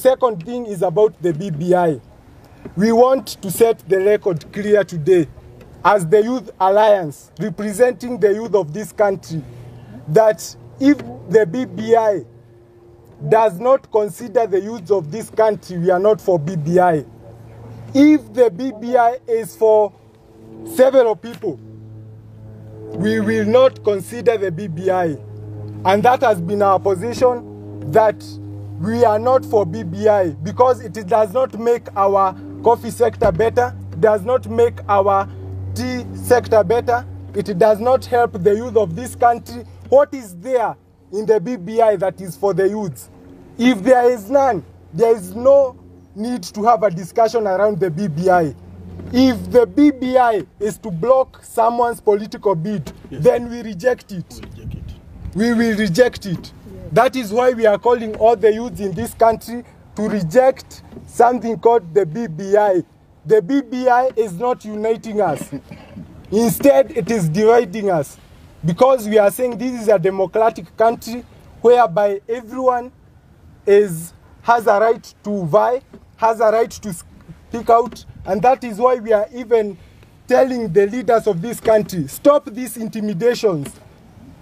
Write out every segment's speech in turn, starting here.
second thing is about the BBI. We want to set the record clear today as the Youth Alliance, representing the youth of this country, that if the BBI does not consider the youth of this country, we are not for BBI. If the BBI is for several people, we will not consider the BBI. And that has been our position, that we are not for BBI because it does not make our coffee sector better, does not make our tea sector better, it does not help the youth of this country. What is there in the BBI that is for the youth? If there is none, there is no need to have a discussion around the BBI. If the BBI is to block someone's political bid, then we reject it. We will reject it. That is why we are calling all the youths in this country to reject something called the BBI. The BBI is not uniting us. Instead, it is dividing us. Because we are saying this is a democratic country whereby everyone has a right to vie, has a right to speak out, and that is why we are even telling the leaders of this country, stop these intimidations.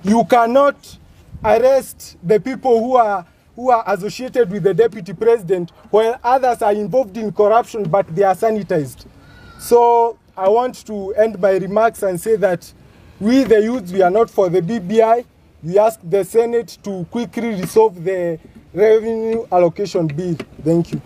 You cannot arrest the people who are associated with the deputy president while others are involved in corruption but they are sanitized. So I want to end my remarks and say that we the youths, we are not for the BBI. We ask the Senate to quickly resolve the revenue allocation bill. Thank you.